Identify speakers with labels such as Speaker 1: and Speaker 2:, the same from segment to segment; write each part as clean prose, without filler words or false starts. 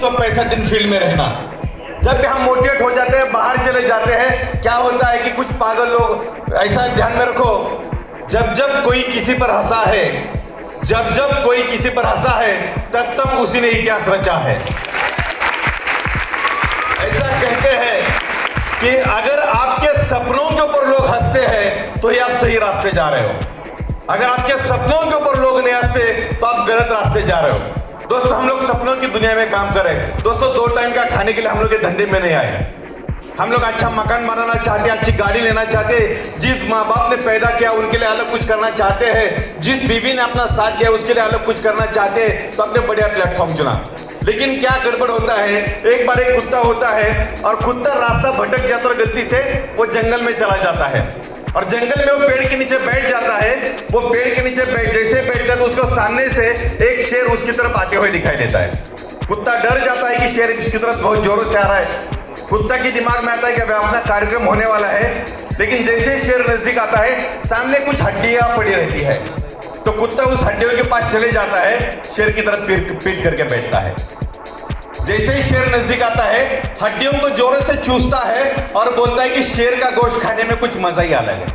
Speaker 1: 165 दिन फील्ड में रहना। जब भी हम मोटिवेट हो जाते हैं, बाहर चले जाते हैं, क्या होता है कि कुछ पागल लोग, ऐसा ध्यान में रखो, जब जब कोई किसी पर हंसा है, जब जब कोई किसी पर हंसा है, तब तब उसी ने इतिहास रचा है। ऐसा कहते हैं कि अगर आपके सपनों के ऊपर लोग हंसते हैं तो ये आप सही रास्ते जा रहे हो, अगर आपके सपनों के ऊपर लोग नहीं हंसते तो आप गलत रास्ते जा रहे हो। दोस्तों, हम लोग सपनों की दुनिया में काम करें। दोस्तों, 2 टाइम का खाने के लिए हम लोग के धंधे में नहीं आए। हम लोग अच्छा मकान बनाना चाहते हैं, अच्छी गाड़ी लेना चाहते हैं, जिस माँ बाप ने पैदा किया उनके लिए अलग कुछ करना चाहते हैं, जिस बीवी ने अपना साथ दिया उसके लिए अलग कुछ करना चाहते हैं, तो अपने बढ़िया प्लेटफॉर्म चुना। लेकिन क्या गड़बड़ होता है, एक बार एक कुत्ता होता है और कुत्ता रास्ता भटक जाता है, गलती से वो जंगल में चला जाता है और जंगल में वो पेड़ के नीचे बैठ जाता है। वो पेड़ के नीचे जैसे बैठता है तो उसको सामने से एक शेर उसकी तरफ आते हुए दिखाई देता है। कुत्ता डर जाता है कि शेर इसकी तरफ बहुत जोरों से आ रहा है। कुत्ता के दिमाग में आता है कि अब अपना कार्यक्रम होने वाला है, लेकिन जैसे शेर नजदीक आता है, सामने कुछ हड्डियां पड़ी रहती है, तो कुत्ता उस हड्डियों के पास चले जाता है, शेर की तरफ पीट करके बैठता है। जैसे ही शेर नजदीक आता है, हड्डियों को जोरों से चूसता है और बोलता है कि शेर का गोश्त खाने में कुछ मजा ही अलग है।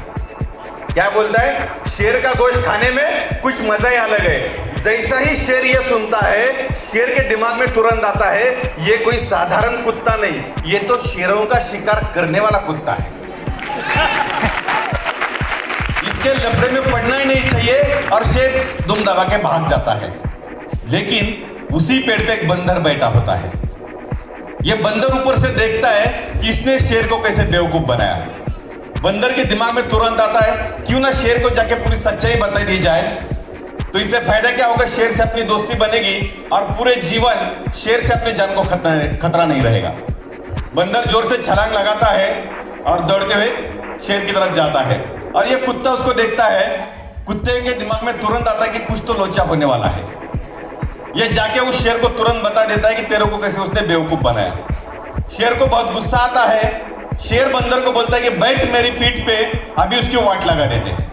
Speaker 1: क्या बोलता है? शेर का गोश्त खाने में कुछ मजा ही अलग है। जैसा ही शेर ये सुनता है, शेर के दिमाग में तुरंत आता है, ये कोई साधारण कुत्ता नहीं, ये तो शेरों का शिकार करने वाला कुत्ता है। इसके लफड़े में पड़ना ही नहीं चाहिए और शेर दुम दबा के भाग जाता है। लेकिन उसी पेड़ पे एक बंदर बैठा होता है। ये बंदर ऊपर से देखता है कि इसने शेर को कैसे बेवकूफ बनाया। बंदर के दिमाग में तुरंत आता है, क्यों ना शेर को जाके पूरी सच्चाई बता दी जाए, तो इससे फायदा क्या होगा, शेर से अपनी दोस्ती बनेगी और पूरे जीवन शेर से अपने जान को खतरा नहीं रहेगा। बंदर जोर से छलांग लगाता है और दौड़ते हुए शेर की तरफ जाता है और ये कुत्ता उसको देखता है। कुत्ते के दिमाग में तुरंत आता है कि कुछ तो लोचा होने वाला है। ये जाके उस शेर को तुरंत बता देता है कि तेरे को कैसे उसने बेवकूफ बनाया। शेर को बहुत गुस्सा आता है। शेर बंदर को बोलता है कि बैठ मेरी पीठ पे, अभी उसकी वाट लगा देते हैं।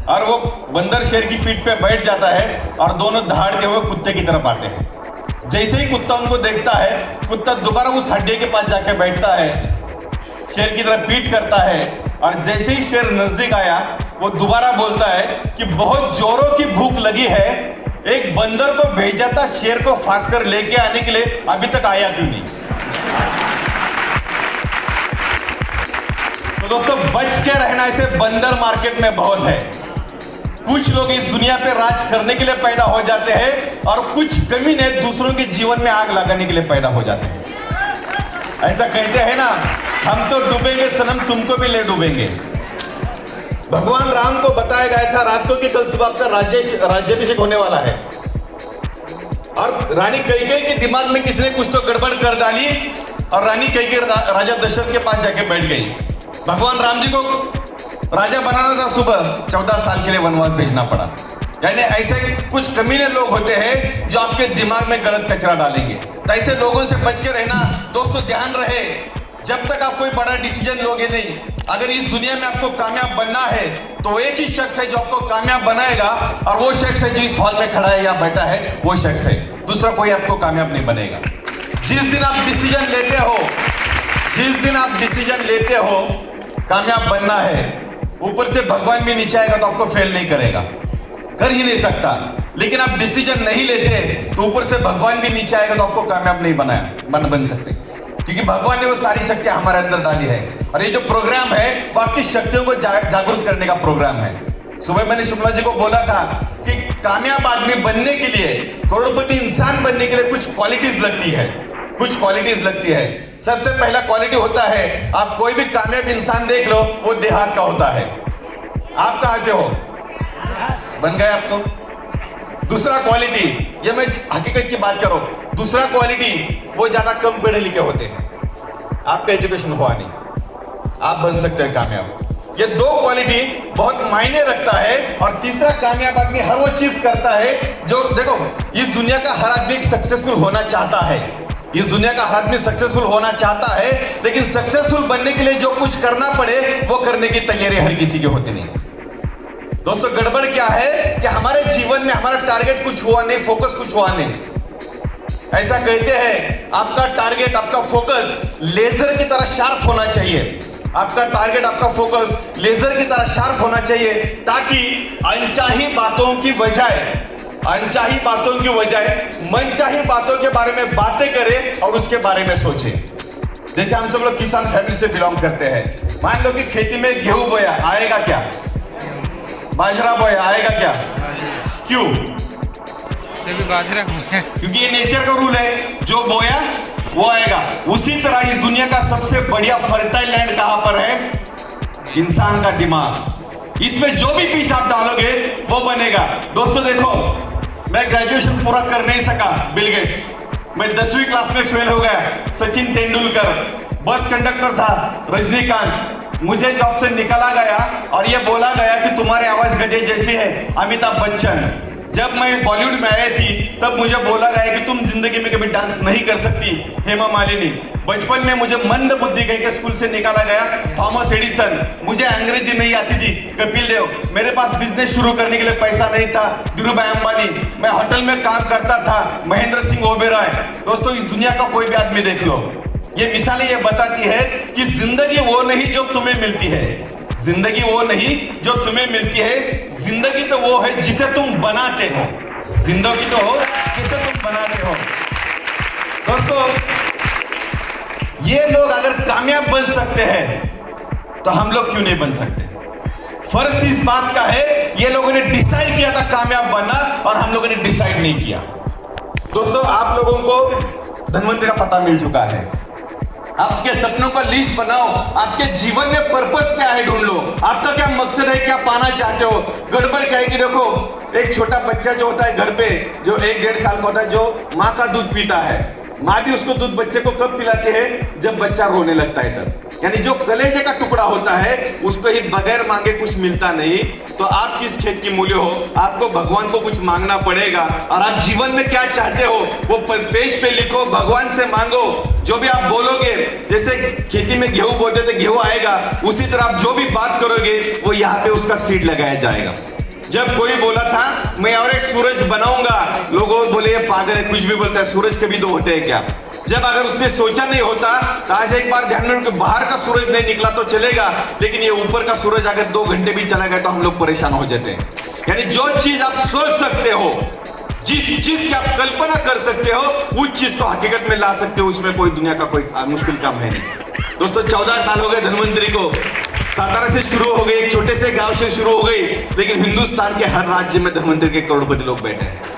Speaker 1: और वो बंदर शेर की पीठ पे बैठ जाता है और दोनों दहाड़ते हुए कुत्ते की तरफ आते हैं। जैसे ही कुत्ता उनको देखता है, कुत्ता दोबारा उस हड्डी के पास जाके बैठता है, शेर की तरफ पीठ करता है और जैसे ही शेर नजदीक आया, वो दोबारा बोलता है कि बहुत जोरों की भूख लगी है, एक बंदर को भेजा था शेर को फांस कर लेके आने के लिए, अभी तक आया क्यों नहीं। तो दोस्तों, बच के रहना, ऐसे बंदर मार्केट में बहुत है। कुछ लोग इस दुनिया पे राज करने के लिए पैदा हो जाते हैं और कुछ कमीने दूसरों के जीवन में आग लगाने के लिए पैदा हो जाते हैं। ऐसा कहते हैं ना, हम तो डूबेंगे सनम, तुमको भी ले डूबेंगे। भगवान राम को बताया गया था रात को कि कल सुबह आपका राज्याभिषेक होने वाला है, और रानी कैकेयी के दिमाग में किसी ने कुछ तो गड़बड़ कर डाली और रानी कैकेयी राजा दशरथ के पास जाके बैठ गई। भगवान राम जी को राजा बनाना था, सुबह 14 साल के लिए वनवास भेजना पड़ा। यानी ऐसे कुछ कमीने लोग होते हैं जो आपके दिमाग में गलत कचरा डालेंगे। तो ऐसे लोगों से बच के रहना। दोस्तों, ध्यान रहे, जब तक आप कोई बड़ा डिसीजन लोगे नहीं, अगर इस दुनिया में आपको कामयाब बनना है तो एक ही शख्स है जो आपको कामयाब बनाएगा, और वो शख्स है जो इस हॉल में खड़ा है या बैठा है, वो शख्स है। दूसरा कोई आपको कामयाब नहीं बनेगा। जिस दिन आप डिसीजन लेते हो कामयाब बनना है, ऊपर से भगवान भी नीचे आएगा तो आपको फेल नहीं करेगा, कर ही नहीं सकता। लेकिन आप डिसीजन नहीं लेते तो ऊपर से भगवान भी नीचे आएगा तो आपको कामयाब नहीं बन सकते, क्योंकि भगवान ने वो सारी शक्तियां हमारे अंदर डाली है। और ये जो प्रोग्राम है वो आपकी शक्तियों को जागरूक करने का प्रोग्राम है। सुबह मैंने शुक्ला जी को बोला था कि कामयाब आदमी बनने के लिए, करोड़पति इंसान बनने के लिए कुछ क्वालिटीज लगती है। सबसे पहला क्वालिटी होता है, आप कोई भी कामयाब इंसान देख लो, वो देहात का होता है। आप कहां से हो? बन गए आप तो। दूसरा क्वालिटी, ये मैं हकीकत की बात करूं, दूसरा क्वालिटी, वो ज्यादा कम पढ़े लिखे होते हैं। आपका एजुकेशन हुआ नहीं, आप बन सकते हैं कामयाब। ये 2 क्वालिटी बहुत मायने रखता है। और तीसरा, कामयाब आदमी हर वो चीज करता है जो, देखो, इस दुनिया का हर आदमी सक्सेसफुल होना चाहता है, लेकिन सक्सेसफुल बनने के लिए जो कुछ करना पड़े वो करने की तैयारी हर किसी की होती नहीं। दोस्तों, गड़बड़ क्या है कि हमारे जीवन में हमारा टारगेट कुछ हुआ नहीं, फोकस कुछ हुआ नहीं। ऐसा कहते हैं आपका टारगेट, आपका फोकस लेजर की तरह शार्प होना चाहिए। आपका टारगेट, आपका फोकस लेजर की तरह शार्प होना चाहिए, ताकि अनचाही बातों की बजाय मनचाही बातों के बारे में बातें करें और उसके बारे में सोचें। जैसे हम सब लोग किसान फैमिली से बिलोंग करते हैं। मान लो कि खेती में गेहूं बोया, आएगा क्या? बाजरा बोया, आएगा क्या? क्यों?
Speaker 2: बाजरा
Speaker 1: क्योंकि ये नेचर का रूल है, जो बोया वो आएगा। उसी तरह इस दुनिया का सबसे बढ़िया फर्टाइल लैंड कहां पर है? इंसान का दिमाग। इसमें जो भी बीज आप डालोगे वो बनेगा। दोस्तों देखो, मैं ग्रेजुएशन पूरा कर नहीं सका, बिल गेट्स। मैं 10वीं क्लास में फेल हो गया। सचिन तेंदुलकर, बस कंडक्टर था रजनीकांत, मुझे जॉब से निकाला गया और ये बोला गया कि तुम्हारी आवाज गधे जैसी है, अमिताभ बच्चन। जब मैं बॉलीवुड में आई थी तब मुझे बोला गया कि तुम जिंदगी में कभी डांस नहीं कर सकती, हेमा मालिनी। बचपन में मुझे मंद बुद्धि कह के स्कूल से निकाला गया, थॉमस एडिसन। मुझे अंग्रेजी नहीं आती थी, कपिल देव। मेरे पास बिजनेस शुरू करने के लिए पैसा नहीं था, धीरूभाई अंबानी। मैं होटल में काम करता था, महेंद्र सिंह ओबेरॉय। दोस्तों, इस दुनिया का कोई भी आदमी देख लो, ये मिसालें ये बताती है कि जिंदगी वो नहीं जो तुम्हें मिलती है, जिंदगी वो नहीं जो तुम्हें मिलती है, जिंदगी तो वो है जिसे तुम बनाते हो। जिंदगी तो हो जिसे तुम बनाते हो। दोस्तों, ये लोग अगर कामयाब बन सकते हैं तो हम लोग क्यों नहीं बन सकते? फर्क इस बात का है, ये लोगों ने डिसाइड किया था कामयाब बनना और हम लोगों ने डिसाइड नहीं किया। दोस्तों, आप लोगों को धनवंतरी का पता मिल चुका है। आपके सपनों का लिस्ट बनाओ, आपके जीवन में पर्पस क्या है ढूंढ लो, आपका क्या मकसद है, क्या पाना चाहते हो। गड़बड़ क्या है कि देखो, एक छोटा बच्चा जो होता है घर पे, जो 1-1.5 साल का होता है, जो माँ का दूध पीता है, माँ भी उसको दूध बच्चे को कब पिलाती है? जब बच्चा रोने लगता है तब। यानी जो कलेजे का टुकड़ा होता है उसको ही बगैर मांगे कुछ मिलता नहीं। तो आप किस खेत की मूल्य हो? आपको भगवान को कुछ मांगना पड़ेगा। और आप जीवन में क्या चाहते हो वो पेज पे लिखो, भगवान से मांगो। जो भी आप बोलोगे, जैसे खेती में गेहूं बोते थे, गेहूं आएगा, उसी तरह आप जो भी बात करोगे वो यहाँ पे उसका सीड लगाया जाएगा। जब कोई बोला था मैं और एक सूरज बनाऊंगा, लोगों बोले ये पागल है, कुछ भी बोलता है, सूरज के भी दो होते हैं क्या? जब अगर उसने सोचा नहीं होता तो आज एक बार ध्यान में रखो, बाहर का सूरज नहीं निकला तो चलेगा, लेकिन ये ऊपर का सूरज अगर 2 घंटे भी चला गया तो हम लोग परेशान हो जाते हैं। यानी जो चीज आप सोच सकते हो, जिस चीज की आप कल्पना कर सकते हो, उस चीज को हकीकत में ला सकते हो। उसमें कोई दुनिया का कोई मुश्किल काम है नहीं। दोस्तों, 14 साल हो गए धनवंतरी को। सातारा से शुरू हो गई, एक छोटे से गांव से शुरू हो गई, लेकिन हिंदुस्तान के हर राज्य में धनवंतरी के करोड़पति लोग बैठे हैं।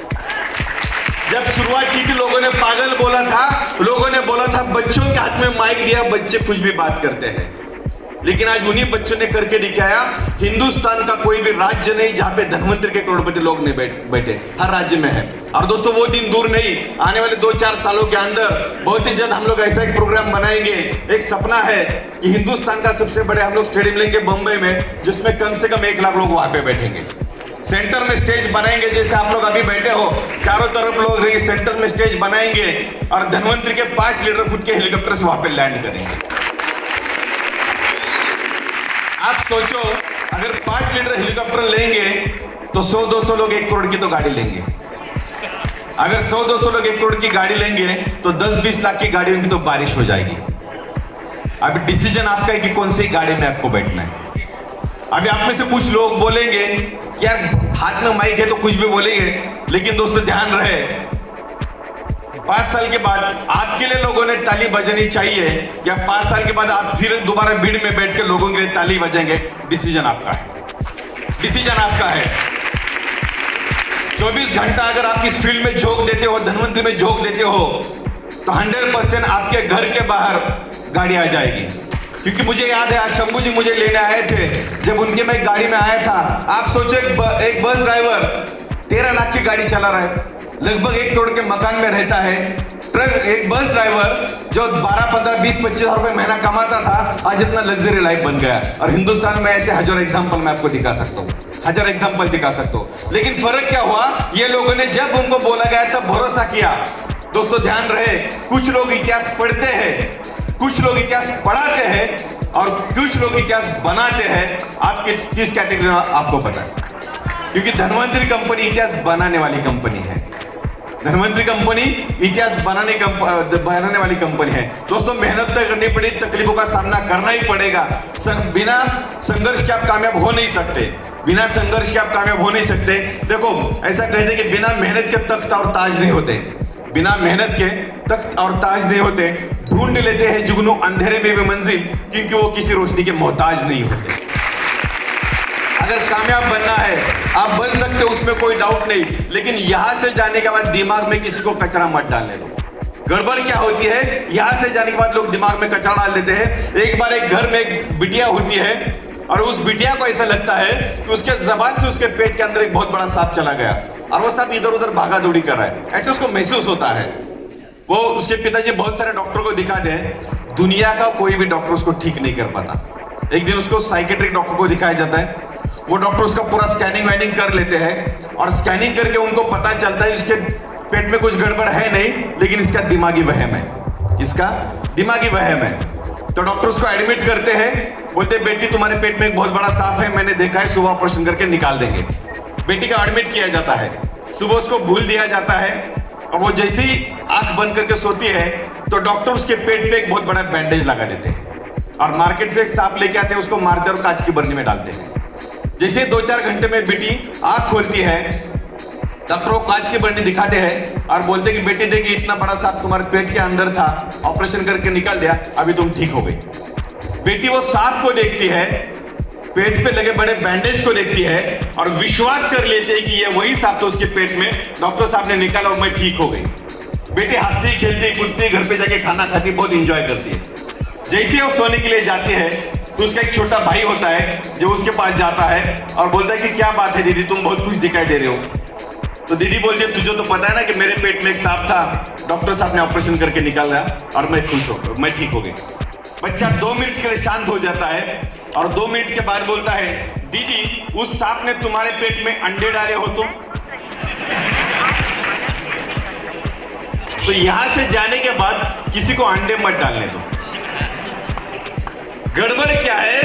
Speaker 1: जब शुरुआत की थी लोगों ने पागल बोला था, लोगों ने बोला था बच्चों के हाथ में माइक दिया, बच्चे कुछ भी बात करते हैं। लेकिन आज उन्हीं बच्चों ने करके दिखाया। हिंदुस्तान का कोई भी राज्य नहीं जहां पे धनवंतरी के करोड़पति लोग नहीं बैठे, हर राज्य में है। और दोस्तों, वो दिन दूर नहीं, आने वाले 2-4 सालों के अंदर बहुत ही जल्द हम लोग ऐसा एक प्रोग्राम बनाएंगे। एक सपना है कि हिंदुस्तान का सबसे बड़े हम लोग स्टेडियम लेंगे बंबई में, जिसमें कम से कम 1 लाख लोग वहां पे बैठेंगे। सेंटर में स्टेज बनाएंगे, जैसे आप लोग अभी बैठे हो, चारों तरफ लोग रहेंगे, सेंटर में स्टेज बनाएंगे और धनवंतरी के 5 लीडर खुद के हेलीकॉप्टर से वहां पे लैंड करेंगे। आप सोचो, अगर 5 लीटर हेलीकॉप्टर लेंगे तो 100-200 लोग 1 करोड़ की तो गाड़ी लेंगे। अगर 100-200 लोग 1 करोड़ की गाड़ी लेंगे तो 10-20 लाख की गाड़ियों की तो बारिश हो जाएगी। अभी डिसीजन आपका है कि कौन सी गाड़ी में आपको बैठना है। अभी आप में से कुछ लोग बोलेंगे यार हाथ में माइक है तो कुछ भी बोलेंगे, लेकिन दोस्तों ध्यान रहे, 5 साल के बाद आपके लिए लोगों ने ताली बजानी चाहिए या 5 साल के बाद आप फिर दोबारा भीड़ में बैठ के लोगों के लिए ताली बजाएंगे? डिसीजन आपका है, डिसीजन आपका है। 24 घंटा अगर आप इस फील्ड में झोंक देते हो, धनवंतरी में झोंक देते हो, तो 100% आपके घर के बाहर गाड़ी आ जाएगी। क्योंकि मुझे याद है, आज शंभू जी मुझे लेने आए थे, जब उनके मैं गाड़ी में आया था। आप सोचो, एक बस ड्राइवर 13 लाख की गाड़ी चला रहा है, लगभग 1 करोड़ के मकान में रहता है। एक बस ड्राइवर जो 12, 15, 20, 25 हजार रुपए महीना कमाता था, आज इतना लग्जरी लाइफ बन गया। और हिंदुस्तान में ऐसे हजारों एग्जाम्पल मैं आपको दिखा सकता हूँ, हजारों एग्जाम्पल दिखा सकता हूँ। लेकिन फर्क क्या हुआ, ये लोगों ने जब उनको बोला गया तब भरोसा किया। दोस्तों ध्यान रहे, कुछ लोग इतिहास पढ़ते हैं, कुछ लोग इतिहास पढ़ाते हैं और कुछ लोग इतिहास बनाते हैं। आप किस कैटेगरी में आपको पता है? क्योंकि धनवंतरी कंपनी इतिहास बनाने वाली कंपनी है। धनवंतरी कंपनी इतिहास बनाने वाली कंपनी है। दोस्तों, मेहनत तो करनी पड़ी, तकलीफों का सामना करना ही पड़ेगा। बिना संघर्ष के आप कामयाब हो नहीं सकते, बिना संघर्ष के आप कामयाब हो नहीं सकते। देखो, ऐसा कहते हैं कि बिना मेहनत के तख्त और ताज नहीं होते, बिना मेहनत के तख्त और ताज नहीं होते। ढूंढ लेते हैं जुगनू अंधेरे में भी मंजिल, क्योंकि वो किसी रोशनी के मोहताज नहीं होते। अगर कामयाब बनना है आप बन सकते हो, उसमें कोई डाउट नहीं, लेकिन यहां से जाने के बाद दिमाग में किसी को कचरा मत डालने दो। गड़बड़ क्या होती है, यहां से जाने के बाद लोग दिमाग में कचरा डाल देते हैं। एक बार एक घर में एक बिटिया होती है और उस बिटिया को ऐसा लगता है कि उसके जबान से उसके पेट के अंदर एक बहुत बड़ा सांप चला गया और वो सांप इधर उधर भागा दौड़ी कर रहा है, ऐसे उसको महसूस होता है। वो उसके पिताजी बहुत सारे डॉक्टर को दिखाते हैं, दुनिया का कोई भी डॉक्टर उसको ठीक नहीं कर पाता। एक दिन उसको साइकेट्रिक डॉक्टर को दिखाया जाता है, वो डॉक्टर उसका पूरा स्कैनिंग वैनिंग कर लेते हैं और स्कैनिंग करके उनको पता चलता है इसके पेट में कुछ गड़बड़ है नहीं, लेकिन इसका दिमागी वहम है, इसका दिमागी वहम है। तो डॉक्टर उसको एडमिट करते हैं, बोलते हैं बेटी तुम्हारे पेट में एक बहुत बड़ा सांप है, मैंने देखा है, सुबह ऑपरेशन करके निकाल देंगे। बेटी का एडमिट किया जाता है, सुबह उसको भूल दिया जाता है और वो जैसे ही आंख बंद करके सोती है तो डॉक्टर उसके पेट पे एक बहुत बड़ा बैंडेज लगा देते हैं और मार्केट से एक सांप लेके आते हैं, उसको मारते और कांच की बर्नी में डालते हैं। जैसे 2-4 घंटे में बेटी आंख खोलती है, डॉक्टर को कांच की बर्नी दिखाते हैं और बोलते कि बेटी देखिए इतना बड़ा सांप तुम्हारे पेट के अंदर था, ऑपरेशन करके निकाल दिया, अभी तुम ठीक हो गई। बेटी वो सांप को देखती है, पेट पे लगे बड़े बैंडेज को देखती है और विश्वास कर लेती है कि ये वही सांप तो उसके पेट में डॉक्टर साहब ने निकाला और मैं ठीक हो गई। बेटी हंसती खेलती कूदती घर पे जाके खाना खाती, बहुत इंजॉय करती है। जैसे वो सोने के लिए जाती है तो उसका एक छोटा भाई होता है जो उसके पास जाता है और बोलता है कि क्या बात है दीदी, तुम बहुत खुश दिखाई दे रहे हो। तो दीदी बोलती है तुझे तो पता है ना कि मेरे पेट में एक सांप था, डॉक्टर साहब ने ऑपरेशन करके निकाला और मैं खुश हो गई, मैं ठीक हो गई। बच्चा 2 मिनट के लिए शांत हो जाता है और 2 मिनट के बाद बोलता है दीदी उस सांप ने तुम्हारे पेट में अंडे डाले हो तुम? तो यहां से जाने के बाद किसी को अंडे मत डालने दो। गड़बड़ क्या है,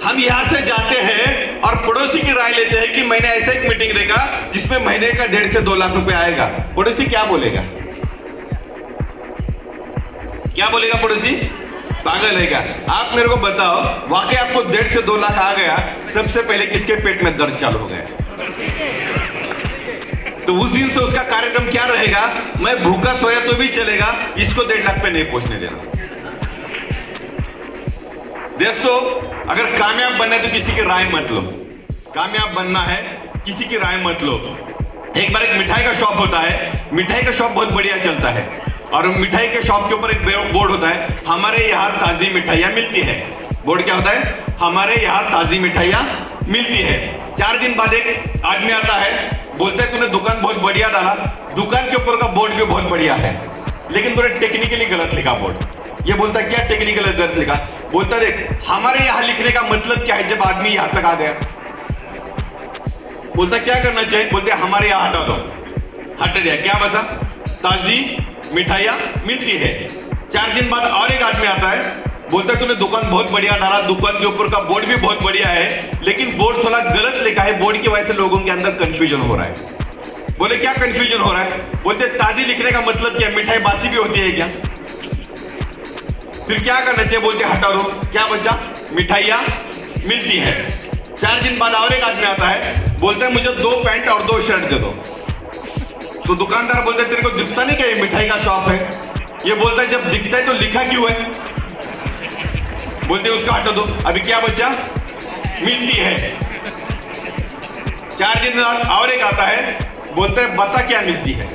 Speaker 1: हम यहां से जाते हैं और पड़ोसी की राय लेते हैं कि मैंने ऐसा एक मीटिंग देखा जिसमें महीने का 1.5 से 2 लाख रुपए आएगा। पड़ोसी क्या बोलेगा, क्या बोलेगा पड़ोसी? पागल है क्या? आप मेरे को बताओ, वाकई आपको 1.5 से 2 लाख आ गया, सबसे पहले किसके पेट में दर्द चालू हो गया? तो उस दिन से उसका कार्यक्रम क्या रहेगा, मैं भूखा सोया तो भी चलेगा, इसको 1.5 लाख पे नहीं पहुंचने देना। दोस्तों, अगर कामयाब बनना है तो किसी की राय मत लो, कामयाब बनना है किसी की राय मत लो। एक बार एक मिठाई का शॉप होता है, मिठाई का शॉप बहुत बढ़िया चलता है और मिठाई के शॉप के ऊपर एक बोर्ड होता है, हमारे यहाँ ताजी मिठाइयाँ मिलती है। बोर्ड क्या होता है? हमारे यहाँ ताजी मिठाइयाँ मिलती है। 4 दिन बाद एक आदमी आता है, बोलता है तूने दुकान बहुत बढ़िया डाला, दुकान के ऊपर का बोर्ड भी बहुत बढ़िया है, लेकिन तूने टेक्निकली गलत लिखा बोर्ड। ये बोलता है क्या टेक्निकल गलत लिखा? बोलता देख हमारे यहाँ लिखने का मतलब क्या है जब आदमी यहाँ तक आ गया? बोलता क्या करना चाहिए? बोलते हमारे यहाँ हटा दो, हट गया। क्या बसा? ताजी मिठाइयाँ मिलती है। 4 दिन बाद और एक आदमी आता है, बोलता है तूने दुकान बहुत बढ़िया डाला, दुकान के ऊपर का बोर्ड भी बहुत बढ़िया है, लेकिन बोर्ड थोड़ा गलत लिखा है, बोर्ड की वजह से लोगों के अंदर कंफ्यूजन हो रहा है। बोले क्या कंफ्यूजन हो रहा है? बोलते ताजी लिखने का मतलब क्या, मिठाई बासी भी होती है क्या? फिर क्या करना चाहिए? बोलते हटा दो। क्या बचा? मिठाइयाँ मिलती है। 4 दिन बाद और एक आदमी आता है, बोलता है मुझे 2 पैंट और 2 शर्ट दे दो। तो दुकानदार बोलता है तेरे को दिखता नहीं क्या ये मिठाई का शॉप है? ये बोलता है जब दिखता है तो लिखा क्यों है? बोलते उसको हटा दो। अभी क्या बचा? मिलती है। 4 दिन बाद और एक आता है, बोलता है बता क्या मिलती है?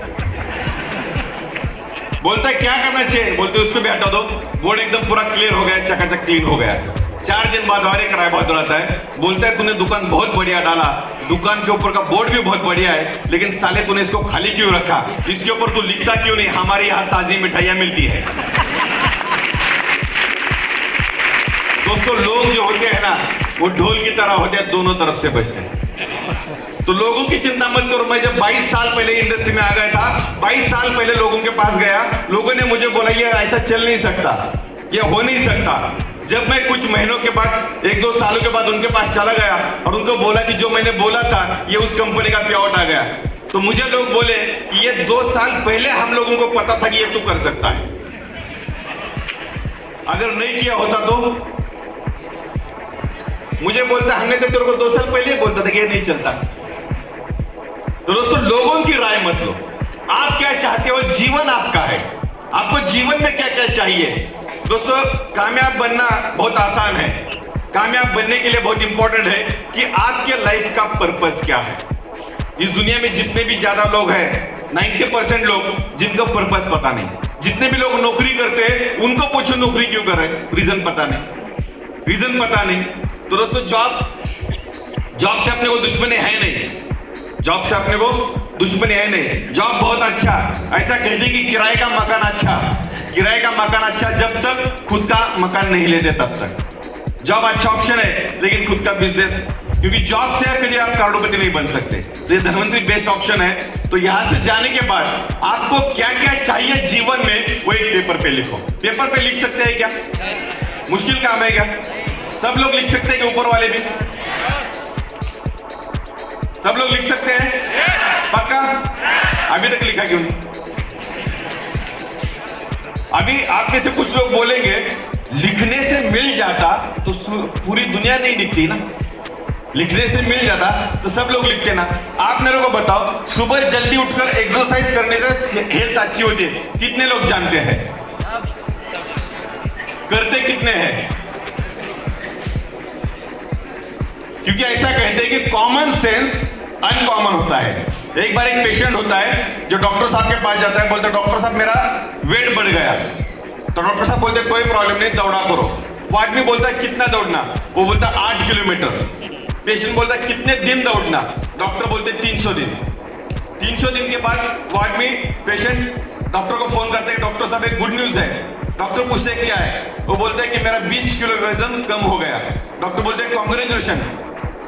Speaker 1: बोलता है क्या करना चाहिए? बोलते उसको भी हटा दो। बोर्ड एकदम पूरा क्लियर हो गया, चकाचक क्लीन हो गया। 4 दिन बाद और एक राय बहादुर आता है, बोलता है तूने दुकान बहुत बढ़िया डाला, दुकान के ऊपर का बोर्ड भी बहुत बढ़िया है, लेकिन साले तूने इसको खाली क्यों रखा? इसके ऊपर तू लिखता क्यों नहीं हमारे यहाँ ताजी मिठाइयाँ मिलती है? दोस्तों, लोग जो होते हैं ना वो ढोल की तरह होते हैं, दोनों तरफ से बजते हैं। तो लोगों की चिंता मत करो। मैं जब 22 साल पहले इंडस्ट्री में आ गया था, 22 साल पहले लोगों के पास गया, लोगों ने मुझे बोला ये ऐसा चल नहीं सकता, ये हो नहीं सकता। जब मैं कुछ महीनों के बाद 1-2 सालों के बाद उनके पास चला गया और उनको बोला कि जो मैंने बोला था ये उस कंपनी का पे आउट आ गया। तो मुझे लोग बोले कि ये 2 साल पहले हम लोगों को पता था कि ये तू कर सकता है, अगर नहीं किया होता तो मुझे बोलता हमने तो तेरे को 2 साल पहले ही बोलता था कि ये नहीं चलता। तो दोस्तों लोगों की राय मत लो, आप क्या चाहते हो, जीवन आपका है, आपको जीवन में क्या क्या चाहिए। दोस्तों कामयाब बनना बहुत आसान है, कामयाब बनने के लिए बहुत इंपॉर्टेंट है कि आपके लाइफ का पर्पस क्या है। इस दुनिया में जितने भी ज्यादा लोग हैं 90% लोग जिनको पर्पस पता नहीं, जितने भी लोग नौकरी करते हैं उनको पूछो नौकरी क्यों कर रहे, रीजन पता नहीं, रीजन पता नहीं। तो दोस्तों जॉब से अपने को दुश्मनी है नहीं, जॉब से अपने को दुश्मनी है नहीं। जॉब बहुत अच्छा, ऐसा कहते कि किराए का मकान अच्छा, किराए का मकान अच्छा जब तक खुद का मकान नहीं लेते तब तक। जॉब अच्छा ऑप्शन है, लेकिन खुद का बिजनेस, क्योंकि जॉब से कभी आप करोड़पति नहीं बन सकते, तो ये धनवंतरी बेस्ट ऑप्शन है। तो यहां से जाने के बाद आपको क्या क्या चाहिए जीवन में वो एक पेपर पे लिखो। पेपर पे लिख सकते हैं क्या, मुश्किल काम है क्या, सब लोग लिख सकते हैं कि ऊपर वाले भी, सब लोग लिख सकते हैं पक्का, अभी तक लिखा क्यों नहीं। अभी आप में से कुछ लोग बोलेंगे लिखने से मिल जाता तो पूरी दुनिया नहीं लिखती ना, लिखने से मिल जाता तो सब लोग लिखते ना। आप मेरे को बताओ सुबह जल्दी उठकर एक्सरसाइज करने से हेल्थ अच्छी होती है, कितने लोग जानते हैं, करते कितने हैं। क्योंकि ऐसा कहते हैं कि कॉमन सेंस अनकॉमन होता है। एक बार एक पेशेंट होता है जो डॉक्टर साहब के पास जाता है, बोलता है डॉक्टर साहब मेरा वेट बढ़ गया, तो डॉक्टर साहब बोलते कोई प्रॉब्लम नहीं, दौड़ा करो। वो आदमी बोलता है कितना दौड़ना, वो बोलता है 8 किलोमीटर। पेशेंट बोलता है कितने दिन दौड़ना, डॉक्टर बोलते 300 दिन। 300 दिन के बाद वो आदमी पेशेंट डॉक्टर को फोन करते हैं, डॉक्टर साहब एक गुड न्यूज है। डॉक्टर पूछते क्या है, वो बोलते हैं कि मेरा 20 किलो वजन कम हो गया। डॉक्टर बोलते हैं कांग्रेचुलेशन।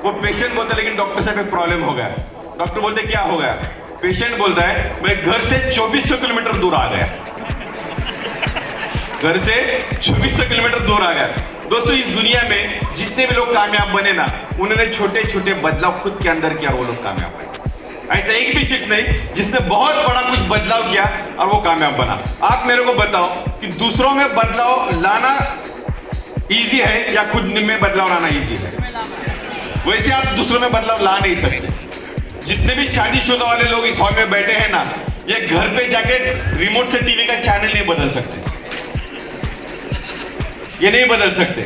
Speaker 1: वो पेशेंट बोलता है लेकिन डॉक्टर साहब एक प्रॉब्लम हो गया। डॉक्टर बोलते क्या हो गया, पेशेंट बोलता है मैं घर से 2400 किलोमीटर दूर आ गया, घर से 2400 किलोमीटर दूर आ गया। दोस्तों इस दुनिया में जितने भी लोग कामयाब बने ना, उन्होंने छोटे छोटे बदलाव खुद के अंदर किया, वो लोग कामयाब बने। ऐसा एक भी शख्स नहीं जिसने बहुत बड़ा कुछ बदलाव किया और वो कामयाब बना। आप मेरे को बताओ कि दूसरों में बदलाव लाना इजी है या खुद में बदलाव लाना इजी है। वैसे आप दूसरों में बदलाव ला नहीं सकते। जितने भी शादीशुदा वाले लोग इस हॉल में बैठे हैं ना, ये घर पे जाके रिमोट से टीवी का चैनल नहीं बदल सकते, ये नहीं बदल सकते।